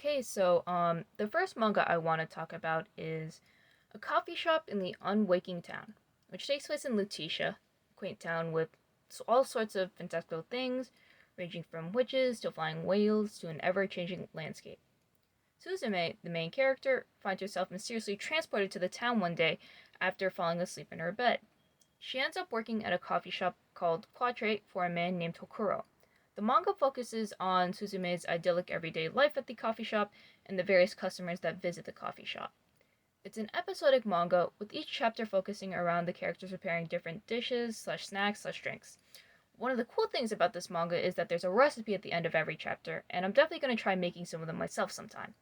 The first manga I want to talk about is A Coffee Shop in the Unwaking Town, which takes place in Lutetia, a quaint town with all sorts of fantastical things, ranging from witches to flying whales to an ever-changing landscape. Suzume, the main character, finds herself mysteriously transported to the town one day after falling asleep in her bed. She ends up working at a coffee shop called Quatrate for a man named Hokuro. The manga focuses on Suzume's idyllic everyday life at the coffee shop and the various customers that visit the coffee shop. It's an episodic manga, with each chapter focusing around the characters preparing different dishes/snacks/drinks. One of the cool things about this manga is that there's a recipe at the end of every chapter, and I'm definitely going to try making some of them myself sometime.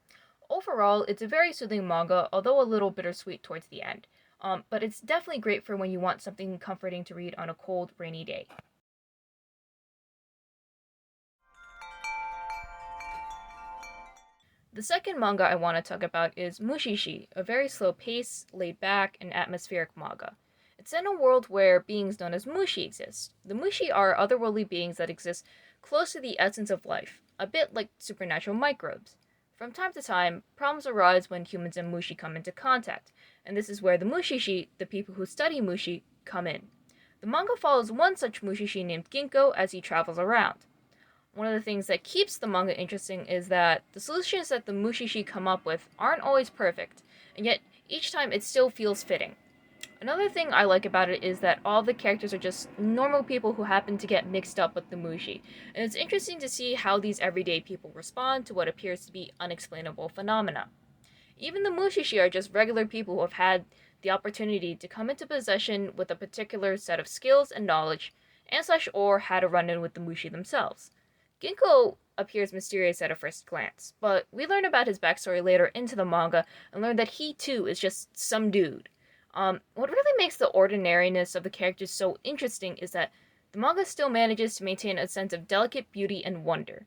Overall, it's a very soothing manga, although a little bittersweet towards the end. But it's definitely great for when you want something comforting to read on a cold, rainy day. The second manga I want to talk about is Mushishi, a very slow pace, laid back, and atmospheric manga. It's in a world where beings known as Mushi exist. The Mushi are otherworldly beings that exist close to the essence of life, a bit like supernatural microbes. From time to time, problems arise when humans and Mushi come into contact, and this is where the Mushishi, the people who study Mushi, come in. The manga follows one such Mushishi named Ginkgo as he travels around. One of the things that keeps the manga interesting is that the solutions that the Mushishi come up with aren't always perfect, and yet each time it still feels fitting. Another thing I like about it is that all the characters are just normal people who happen to get mixed up with the Mushi, and it's interesting to see how these everyday people respond to what appears to be unexplainable phenomena. Even the Mushishi are just regular people who have had the opportunity to come into possession with a particular set of skills and knowledge, and/or had a run-in with the Mushi themselves. Ginkgo appears mysterious at a first glance, but we learn about his backstory later into the manga and learn that he too is just some dude. What really makes the ordinariness of the characters so interesting is that the manga still manages to maintain a sense of delicate beauty and wonder.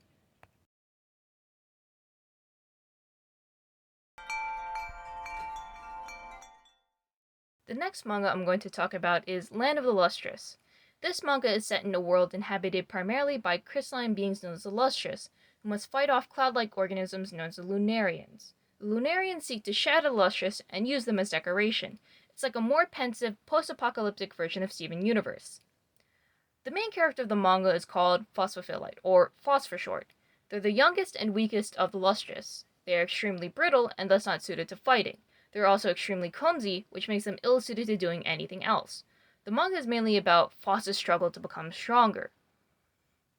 The next manga I'm going to talk about is Land of the Lustrous. This manga is set in a world inhabited primarily by crystalline beings known as the Lustrous, who must fight off cloud-like organisms known as the Lunarians. The Lunarians seek to shatter the Lustrous and use them as decoration. It's like a more pensive, post-apocalyptic version of Steven Universe. The main character of the manga is called Phosphophilite, or Phos for short. They're the youngest and weakest of the Lustrous. They are extremely brittle and thus not suited to fighting. They're also extremely clumsy, which makes them ill-suited to doing anything else. The manga is mainly about Phos's struggle to become stronger.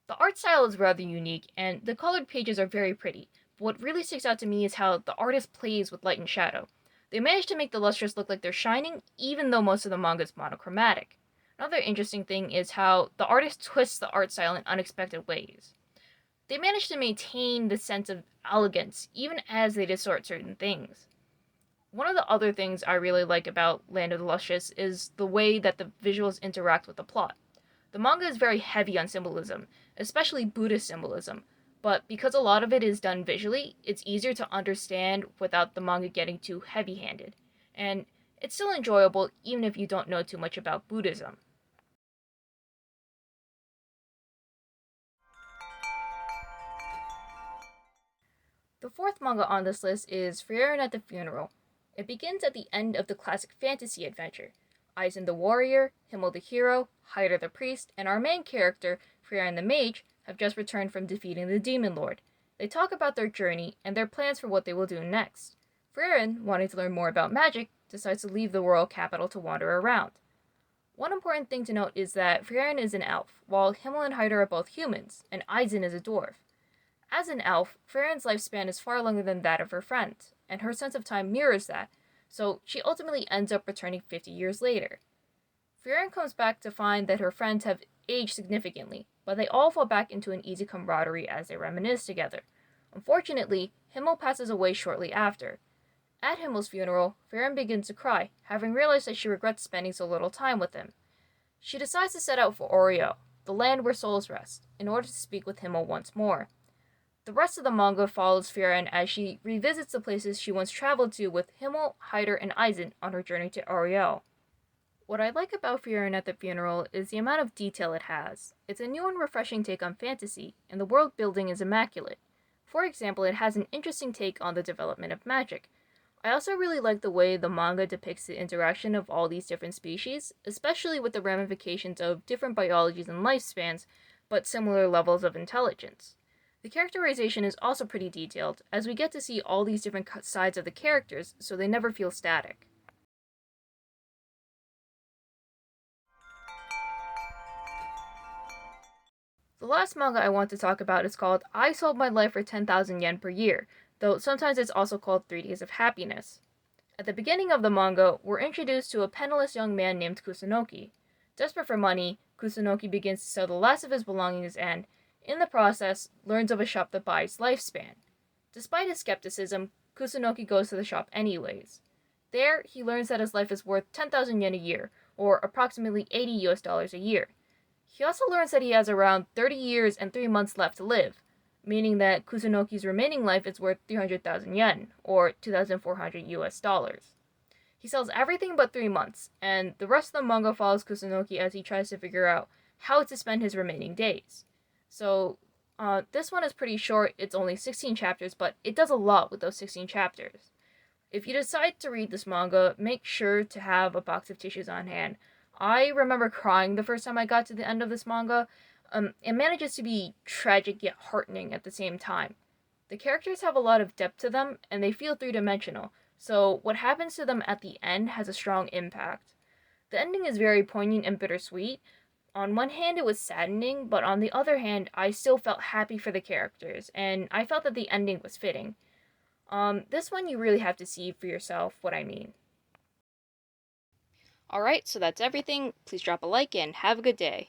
The art style is rather unique, and the colored pages are very pretty. But what really sticks out to me is how the artist plays with light and shadow. They managed to make the Lustrous look like they're shining, even though most of the manga is monochromatic. Another interesting thing is how the artist twists the art style in unexpected ways. They managed to maintain the sense of elegance, even as they distort certain things. One of the other things I really like about Land of the Lustrous is the way that the visuals interact with the plot. The manga is very heavy on symbolism, especially Buddhist symbolism, but because a lot of it is done visually, it's easier to understand without the manga getting too heavy-handed. And it's still enjoyable even if you don't know too much about Buddhism. The fourth manga on this list is Frieren at the Funeral. It begins at the end of the classic fantasy adventure. Aizen the warrior, Himmel the hero, Haida the priest, and our main character, Frieren the mage, have just returned from defeating the Demon Lord. They talk about their journey and their plans for what they will do next. Frieren, wanting to learn more about magic, decides to leave the royal capital to wander around. One important thing to note is that Frieren is an elf, while Himmel and Haida are both humans, and Aizen is a dwarf. As an elf, Frieren's lifespan is far longer than that of her friend, and her sense of time mirrors that, so she ultimately ends up returning 50 years later. Frieren comes back to find that her friends have aged significantly, but they all fall back into an easy camaraderie as they reminisce together. Unfortunately, Himmel passes away shortly after. At Himmel's funeral, Frieren begins to cry, having realized that she regrets spending so little time with him. She decides to set out for Oreo, the land where souls rest, in order to speak with Himmel once more. The rest of the manga follows Frieren as she revisits the places she once traveled to with Himmel, Haida, and Aizen on her journey to Ariel. What I like about Frieren at the Funeral is the amount of detail it has. It's a new and refreshing take on fantasy, and the world building is immaculate. For example, it has an interesting take on the development of magic. I also really like the way the manga depicts the interaction of all these different species, especially with the ramifications of different biologies and lifespans, but similar levels of intelligence. The characterization is also pretty detailed, as we get to see all these different sides of the characters, so they never feel static. The last manga I want to talk about is called I Sold My Life for 10,000 Yen per Year, though sometimes it's also called 3 Days of Happiness. At the beginning of the manga, we're introduced to a penniless young man named Kusunoki. Desperate for money, Kusunoki begins to sell the last of his belongings and, in the process, learns of a shop that buys lifespan. Despite his skepticism, Kusunoki goes to the shop anyways. There, he learns that his life is worth 10,000 yen a year, or approximately $80 a year. He also learns that he has around 30 years and 3 months left to live, meaning that Kusunoki's remaining life is worth 300,000 yen, or 2,400 US dollars. He sells everything but 3 months, and the rest of the manga follows Kusunoki as he tries to figure out how to spend his remaining days. So, this one is pretty short, it's only 16 chapters, but it does a lot with those 16 chapters. If you decide to read this manga, make sure to have a box of tissues on hand. I remember crying the first time I got to the end of this manga. It manages to be tragic yet heartening at the same time. The characters have a lot of depth to them, and they feel three-dimensional, so what happens to them at the end has a strong impact. The ending is very poignant and bittersweet. On one hand, it was saddening, but on the other hand, I still felt happy for the characters, and I felt that the ending was fitting. This one you really have to see for yourself what I mean. Alright, so that's everything. Please drop a like and have a good day.